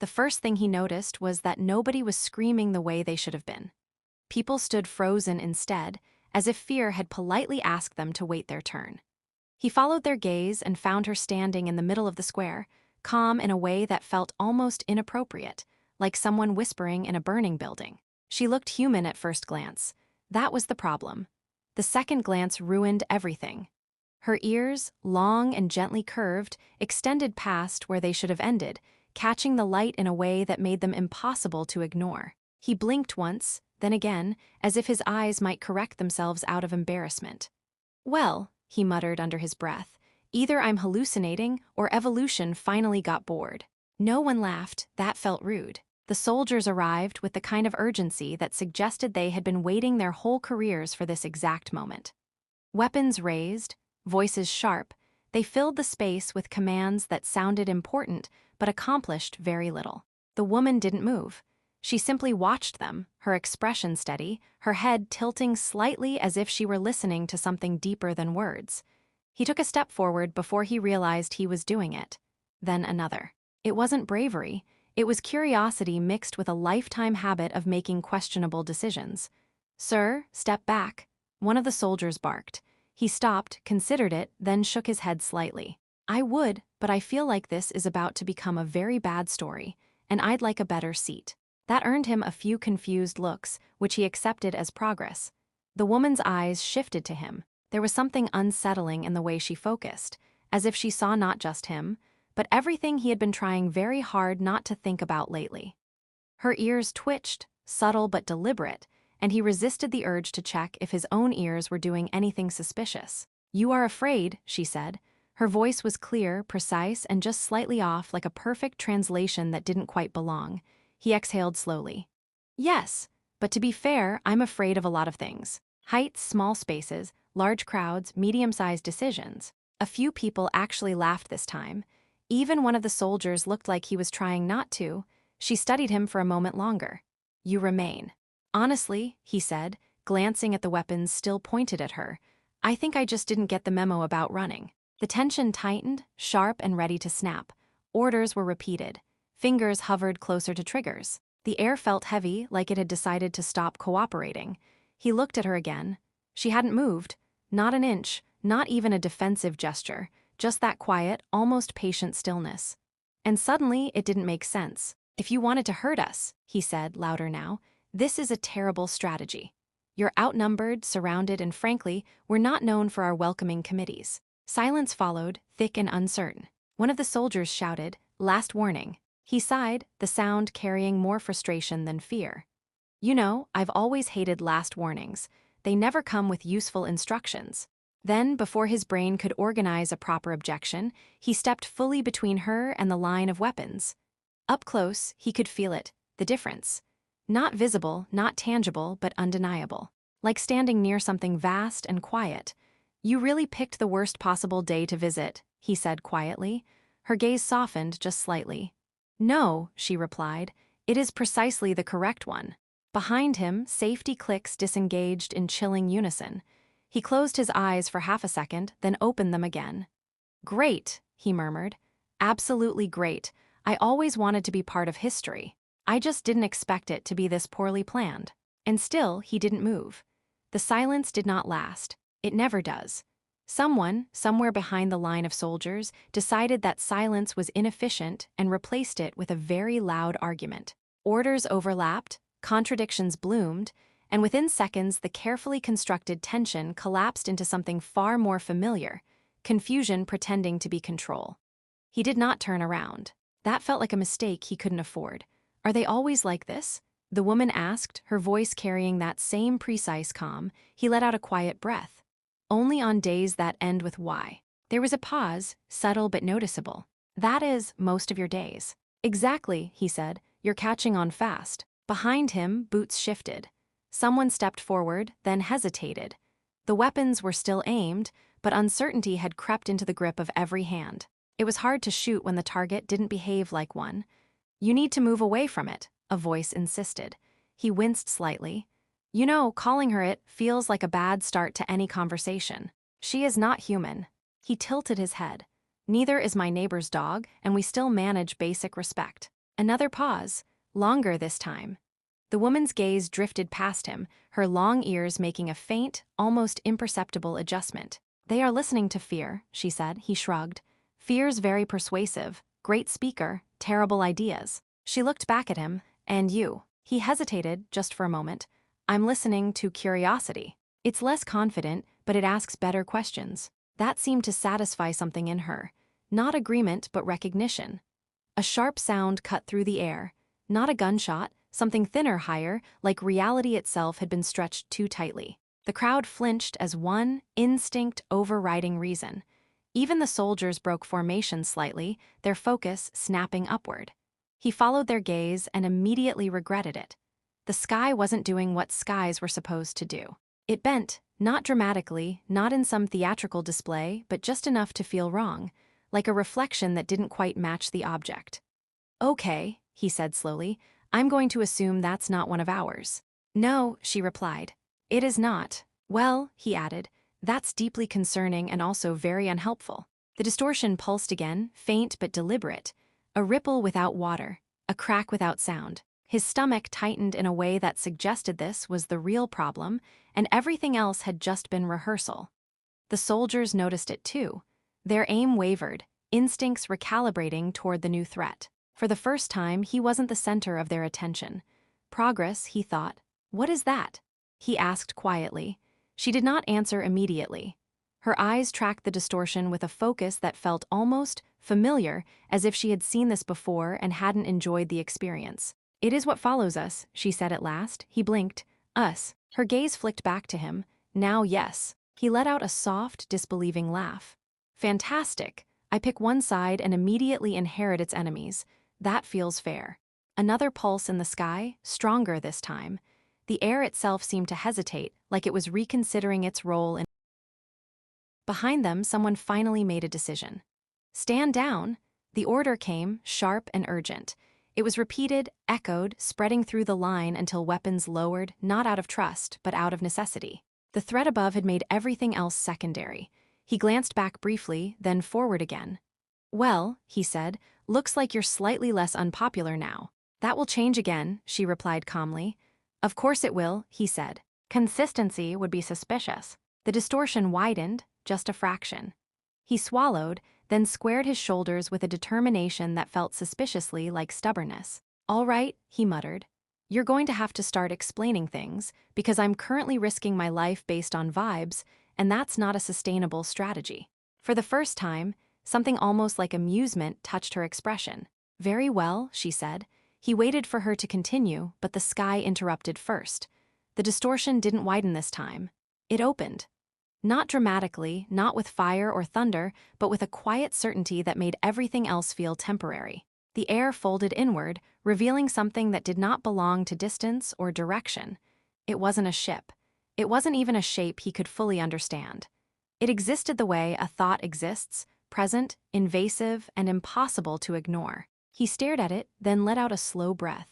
The first thing he noticed was that nobody was screaming the way they should have been. People stood frozen instead, as if fear had politely asked them to wait their turn. He followed their gaze and found her standing in the middle of the square, calm in a way that felt almost inappropriate, like someone whispering in a burning building. She looked human at first glance. That was the problem. The second glance ruined everything. Her ears, long and gently curved, extended past where they should have ended, catching the light in a way that made them impossible to ignore. He blinked once, then again, as if his eyes might correct themselves out of embarrassment. "Well," he muttered under his breath, "either I'm hallucinating or evolution finally got bored." No one laughed. That felt rude. The soldiers arrived with the kind of urgency that suggested they had been waiting their whole careers for this exact moment. Weapons raised, voices sharp, they filled the space with commands that sounded important but accomplished very little. The woman didn't move. She simply watched them, her expression steady, her head tilting slightly as if she were listening to something deeper than words. He took a step forward before he realized he was doing it. Then another. It wasn't bravery. It was curiosity mixed with a lifetime habit of making questionable decisions. "Sir, step back," one of the soldiers barked. He stopped, considered it, then shook his head slightly. "I would, but I feel like this is about to become a very bad story, and I'd like a better seat." That earned him a few confused looks, which he accepted as progress. The woman's eyes shifted to him. There was something unsettling in the way she focused, as if she saw not just him, but everything he had been trying very hard not to think about lately. Her ears twitched, subtle but deliberate, and he resisted the urge to check if his own ears were doing anything suspicious. "You are afraid," she said. Her voice was clear, precise, and just slightly off, like a perfect translation that didn't quite belong. He exhaled slowly. "Yes, but to be fair, I'm afraid of a lot of things. Heights, small spaces, large crowds, medium-sized decisions." A few people actually laughed this time. Even one of the soldiers looked like he was trying not to. She studied him for a moment longer. "You remain." "Honestly," he said, glancing at the weapons still pointed at her, "I think I just didn't get the memo about running." The tension tightened, sharp and ready to snap. Orders were repeated. Fingers hovered closer to triggers. The air felt heavy, like it had decided to stop cooperating. He looked at her again. She hadn't moved. Not an inch, not even a defensive gesture, just that quiet, almost patient stillness. And suddenly, it didn't make sense. "If you wanted to hurt us," he said, louder now, "this is a terrible strategy. You're outnumbered, surrounded, and frankly, we're not known for our welcoming committees." Silence followed, thick and uncertain. One of the soldiers shouted, "Last warning." He sighed, the sound carrying more frustration than fear. "You know, I've always hated last warnings. They never come with useful instructions." Then, before his brain could organize a proper objection, he stepped fully between her and the line of weapons. Up close, he could feel it, the difference. Not visible, not tangible, but undeniable. Like standing near something vast and quiet. "You really picked the worst possible day to visit," he said quietly. Her gaze softened just slightly. "No," she replied, "it is precisely the correct one." Behind him, safety clicks disengaged in chilling unison. He closed his eyes for half a second, then opened them again. "Great," he murmured. "Absolutely great. I always wanted to be part of history. I just didn't expect it to be this poorly planned." And still, he didn't move. The silence did not last. It never does. Someone, somewhere behind the line of soldiers, decided that silence was inefficient and replaced it with a very loud argument. Orders overlapped, contradictions bloomed, and within seconds the carefully constructed tension collapsed into something far more familiar, confusion pretending to be control. He did not turn around. That felt like a mistake he couldn't afford. "Are they always like this?" the woman asked, her voice carrying that same precise calm. He let out a quiet breath. "Only on days that end with Y." There was a pause, subtle but noticeable. "That is, most of your days." "Exactly," he said. "You're catching on fast." Behind him, boots shifted. Someone stepped forward, then hesitated. The weapons were still aimed, but uncertainty had crept into the grip of every hand. It was hard to shoot when the target didn't behave like one. "You need to move away from it," a voice insisted. He winced slightly. "You know, calling her it feels like a bad start to any conversation. She is not human." He tilted his head. "Neither is my neighbor's dog, and we still manage basic respect." Another pause, longer this time. The woman's gaze drifted past him, her long ears making a faint, almost imperceptible adjustment. They are listening to Fear, she said. He shrugged. Fear's very persuasive, great speaker, terrible ideas. She looked back at him. And you? He hesitated just for a moment. I'm listening to Curiosity. It's less confident, but it asks better questions. That seemed to satisfy something in her. Not agreement, but recognition. A sharp sound cut through the air. Not a gunshot, something thinner, higher, like reality itself had been stretched too tightly. The crowd flinched as one instinct overriding reason. Even the soldiers broke formation slightly, their focus snapping upward. He followed their gaze and immediately regretted it. The sky wasn't doing what skies were supposed to do. It bent, not dramatically, not in some theatrical display, but just enough to feel wrong, like a reflection that didn't quite match the object. Okay, he said slowly, I'm going to assume that's not one of ours. No, she replied. It is not. Well, he added, that's deeply concerning and also very unhelpful. The distortion pulsed again, faint but deliberate. A ripple without water, a crack without sound. His stomach tightened in a way that suggested this was the real problem, and everything else had just been rehearsal. The soldiers noticed it too. Their aim wavered, instincts recalibrating toward the new threat. For the first time, he wasn't the center of their attention. Progress, he thought. What is that? He asked quietly. She did not answer immediately. Her eyes tracked the distortion with a focus that felt almost familiar, as if she had seen this before and hadn't enjoyed the experience. It is what follows us, she said at last. He blinked. Us. Her gaze flicked back to him. Now, yes. He let out a soft, disbelieving laugh. Fantastic. I pick one side and immediately inherit its enemies. That feels fair. Another pulse in the sky, stronger this time. The air itself seemed to hesitate, like it was reconsidering its role in. Behind them, someone finally made a decision. Stand down. The order came, sharp and urgent. It was repeated, echoed, spreading through the line until weapons lowered, not out of trust, but out of necessity. The threat above had made everything else secondary. He glanced back briefly, then forward again. Well, he said, looks like you're slightly less unpopular now. That will change again, she replied calmly. Of course it will, he said. Consistency would be suspicious. The distortion widened, just a fraction. He swallowed, then squared his shoulders with a determination that felt suspiciously like stubbornness. All right, he muttered. You're going to have to start explaining things, because I'm currently risking my life based on vibes, and that's not a sustainable strategy. For the first time, something almost like amusement touched her expression. Very well, she said. He waited for her to continue, but the sky interrupted first. The distortion didn't widen this time. It opened. Not dramatically, not with fire or thunder, but with a quiet certainty that made everything else feel temporary. The air folded inward, revealing something that did not belong to distance or direction. It wasn't a ship. It wasn't even a shape he could fully understand. It existed the way a thought exists, present, invasive, and impossible to ignore. He stared at it, then let out a slow breath.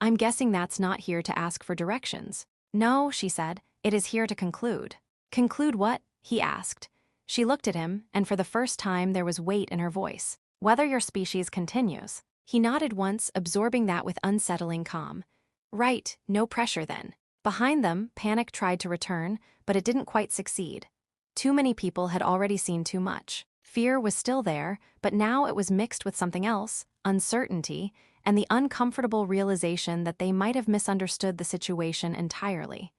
I'm guessing that's not here to ask for directions. No, she said, it is here to conclude. Conclude what? He asked. She looked at him, and for the first time there was weight in her voice. Whether your species continues. He nodded once, absorbing that with unsettling calm. Right, no pressure then. Behind them, panic tried to return, but it didn't quite succeed. Too many people had already seen too much. Fear was still there, but now it was mixed with something else, uncertainty, and the uncomfortable realization that they might have misunderstood the situation entirely.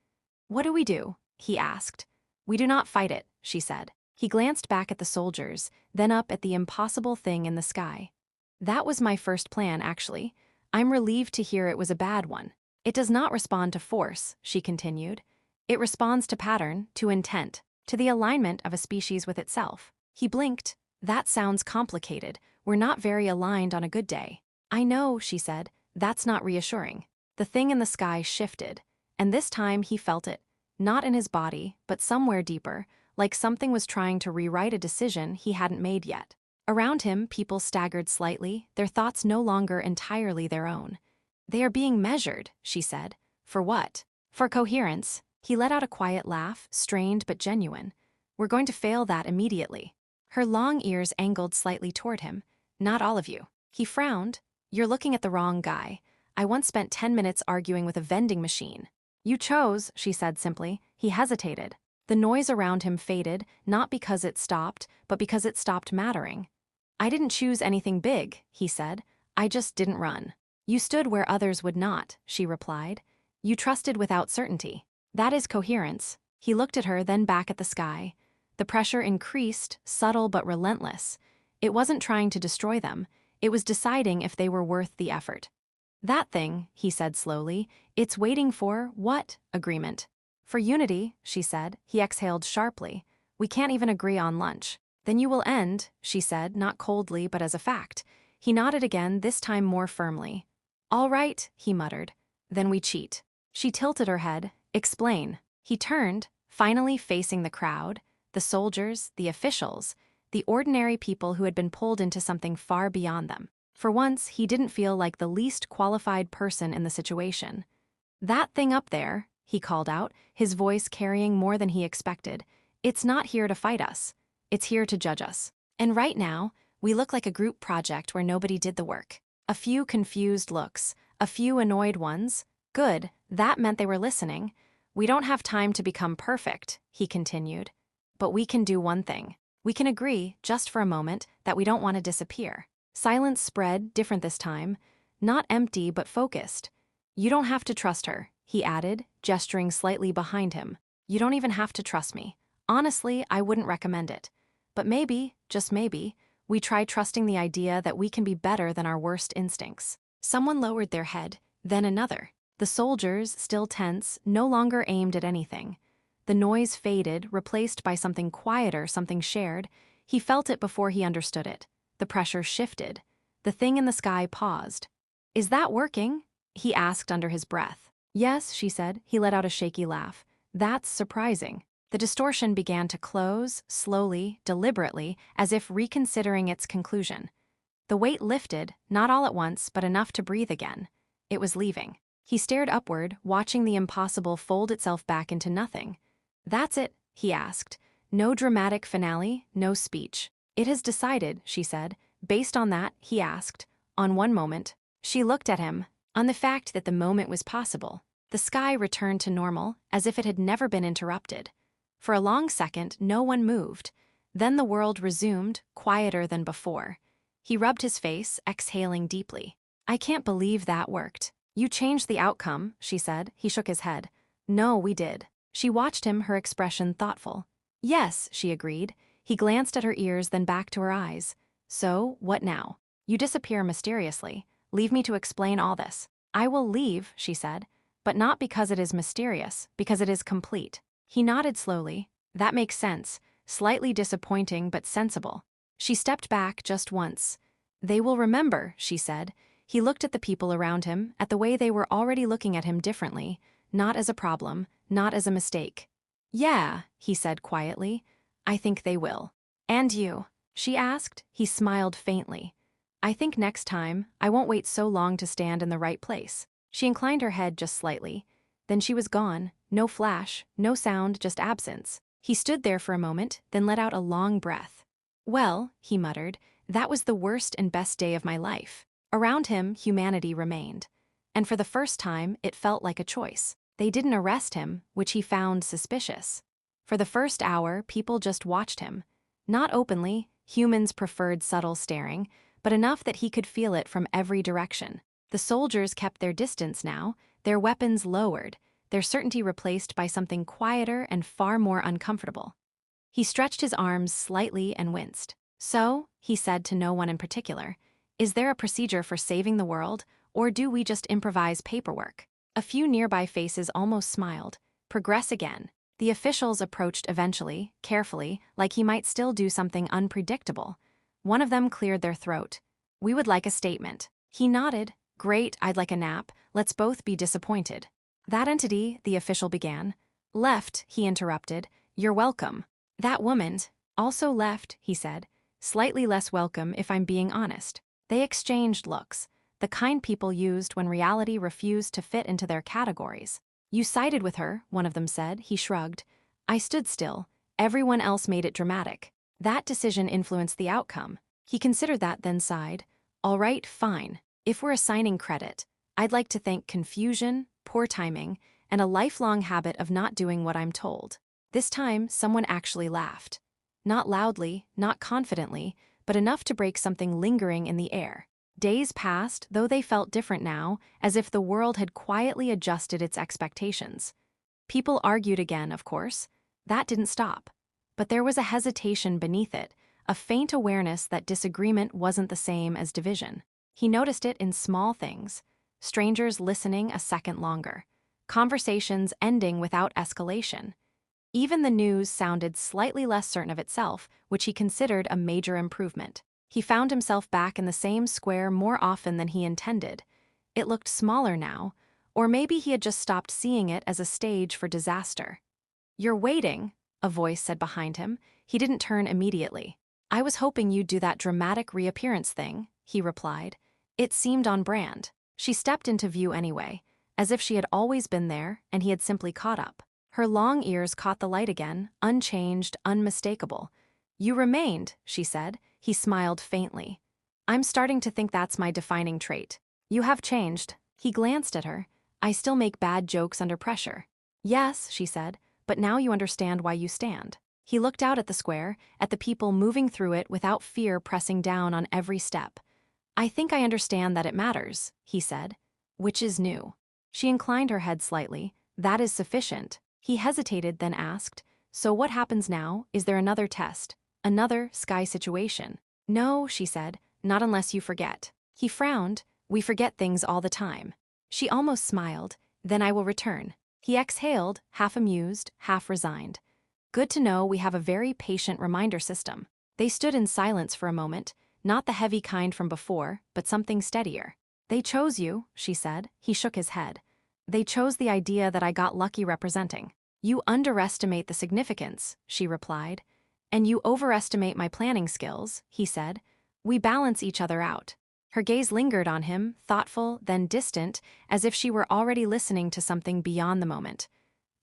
What do we do? He asked. We do not fight it, she said. He glanced back at the soldiers, then up at the impossible thing in the sky. That was my first plan, actually. I'm relieved to hear it was a bad one. It does not respond to force, she continued. It responds to pattern, to intent, to the alignment of a species with itself. He blinked. That sounds complicated. We're not very aligned on a good day. I know, she said. That's not reassuring. The thing in the sky shifted, and this time he felt it. Not in his body, but somewhere deeper, like something was trying to rewrite a decision he hadn't made yet. Around him, people staggered slightly, their thoughts no longer entirely their own. They are being measured, she said. For what? For coherence. He let out a quiet laugh, strained but genuine. We're going to fail that immediately. Her long ears angled slightly toward him. Not all of you. He frowned. "You're looking at the wrong guy. I once spent 10 minutes arguing with a vending machine." "You chose," she said simply. He hesitated. The noise around him faded, not because it stopped, but because it stopped mattering. "I didn't choose anything big," he said. "I just didn't run." "You stood where others would not," she replied. "You trusted without certainty. That is coherence." He looked at her, then back at the sky. The pressure increased, subtle but relentless. It wasn't trying to destroy them. It was deciding if they were worth the effort. "That thing," he said slowly, "it's waiting for what? Agreement." "For unity," she said. He exhaled sharply. "We can't even agree on lunch." "Then you will end," she said, not coldly but as a fact. He nodded again, this time more firmly. "All right," he muttered. "Then we cheat." She tilted her head. "Explain." He turned, finally facing the crowd, the soldiers, the officials, the ordinary people who had been pulled into something far beyond them. For once, he didn't feel like the least qualified person in the situation. "That thing up there," he called out, his voice carrying more than he expected, "it's not here to fight us. It's here to judge us. And right now, we look like a group project where nobody did the work." A few confused looks, a few annoyed ones. Good, that meant they were listening. "We don't have time to become perfect," he continued. "But we can do one thing. We can agree, just for a moment, that we don't want to disappear." Silence spread, different this time. Not empty, but focused. "You don't have to trust her," he added, gesturing slightly behind him. "You don't even have to trust me. Honestly, I wouldn't recommend it. But maybe, just maybe, we try trusting the idea that we can be better than our worst instincts." Someone lowered their head, then another. The soldiers, still tense, no longer aimed at anything. The noise faded, replaced by something quieter, something shared. He felt it before he understood it. The pressure shifted. The thing in the sky paused. "Is that working?" he asked under his breath. "Yes," she said. He let out a shaky laugh. "That's surprising." The distortion began to close, slowly, deliberately, as if reconsidering its conclusion. The weight lifted, not all at once, but enough to breathe again. It was leaving. He stared upward, watching the impossible fold itself back into nothing. "That's it?" he asked. No dramatic finale, no speech. "It has decided," she said. "Based on that," he asked. "On one moment." She looked at him, on the fact that the moment was possible. The sky returned to normal, as if it had never been interrupted. For a long second, no one moved. Then the world resumed, quieter than before. He rubbed his face, exhaling deeply. "I can't believe that worked." "You changed the outcome," she said. He shook his head. "No, we did." She watched him, her expression thoughtful. "Yes," she agreed. He glanced at her ears, then back to her eyes. "So, what now?" "You disappear mysteriously. Leave me to explain all this." "I will leave," she said. "But not because it is mysterious, because it is complete." He nodded slowly. "That makes sense. Slightly disappointing, but sensible." She stepped back just once. "They will remember," she said. He looked at the people around him, at the way they were already looking at him differently, not as a problem, not as a mistake. "Yeah," he said quietly. "I think they will." "And you?" she asked. He smiled faintly. "I think next time, I won't wait so long to stand in the right place." She inclined her head just slightly. Then she was gone. No flash, no sound, just absence. He stood there for a moment, then let out a long breath. "Well," he muttered, "that was the worst and best day of my life." Around him, humanity remained. And for the first time, it felt like a choice. They didn't arrest him, which he found suspicious. For the first hour, people just watched him. Not openly, humans preferred subtle staring, but enough that he could feel it from every direction. The soldiers kept their distance now, their weapons lowered, their certainty replaced by something quieter and far more uncomfortable. He stretched his arms slightly and winced. "So," he said to no one in particular, "is there a procedure for saving the world, or do we just improvise paperwork?" A few nearby faces almost smiled. "Progress again." The officials approached eventually, carefully, like he might still do something unpredictable. One of them cleared their throat. "We would like a statement." He nodded. "Great, I'd like a nap. Let's both be disappointed." "That entity," the official began. "Left," he interrupted. "You're welcome." "That woman also left," he said. "Slightly less welcome, if I'm being honest." They exchanged looks, the kind people used when reality refused to fit into their categories. "You sided with her," one of them said. He shrugged. "I stood still. Everyone else made it dramatic. That decision influenced the outcome." He considered that, then sighed. "All right, fine. If we're assigning credit, I'd like to thank confusion, poor timing, and a lifelong habit of not doing what I'm told. This time, someone actually laughed. Not loudly, not confidently, but enough to break something lingering in the air. Days passed, though they felt different now, as if the world had quietly adjusted its expectations. People argued again, of course. That didn't stop. But there was a hesitation beneath it, a faint awareness that disagreement wasn't the same as division. He noticed it in small things: strangers listening a second longer, conversations ending without escalation. Even the news sounded slightly less certain of itself, which he considered a major improvement. He found himself back in the same square more often than he intended. It looked smaller now, or maybe he had just stopped seeing it as a stage for disaster. "You're waiting," a voice said behind him. He didn't turn immediately. "I was hoping you'd do that dramatic reappearance thing," he replied. It seemed on brand. She stepped into view anyway, as if she had always been there and he had simply caught up. Her long ears caught the light again, unchanged, unmistakable. "You remained," she said. He smiled faintly. "I'm starting to think that's my defining trait." "You have changed." He glanced at her. "I still make bad jokes under pressure." "Yes," she said, "but now you understand why you stand." He looked out at the square, at the people moving through it without fear pressing down on every step. "I think I understand that it matters," he said. "Which is new." She inclined her head slightly. "That is sufficient." He hesitated, then asked, "So what happens now? Is there another test? Another sky situation?" "No," she said, "not unless you forget." He frowned. "We forget things all the time." She almost smiled. "Then I will return." He exhaled, half amused, half resigned. "Good to know we have a very patient reminder system." They stood in silence for a moment, not the heavy kind from before, but something steadier. "They chose you," she said. He shook his head. "They chose the idea that I got lucky representing." "You underestimate the significance," she replied. "And you overestimate my planning skills," he said. "We balance each other out." Her gaze lingered on him, thoughtful, then distant, as if she were already listening to something beyond the moment.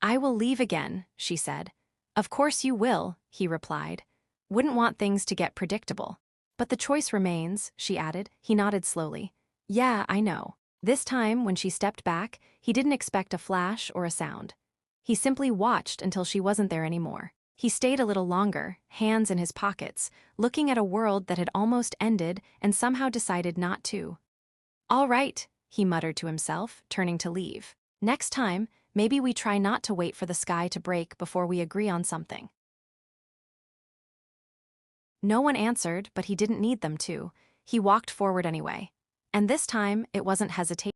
"I will leave again," she said. "Of course you will," he replied. "Wouldn't want things to get predictable." "But the choice remains," she added. He nodded slowly. "Yeah, I know." This time, when she stepped back, he didn't expect a flash or a sound. He simply watched until she wasn't there anymore. He stayed a little longer, hands in his pockets, looking at a world that had almost ended and somehow decided not to. "All right," he muttered to himself, turning to leave. "Next time, maybe we try not to wait for the sky to break before we agree on something." No one answered, but he didn't need them to. He walked forward anyway. And this time, it wasn't hesitation.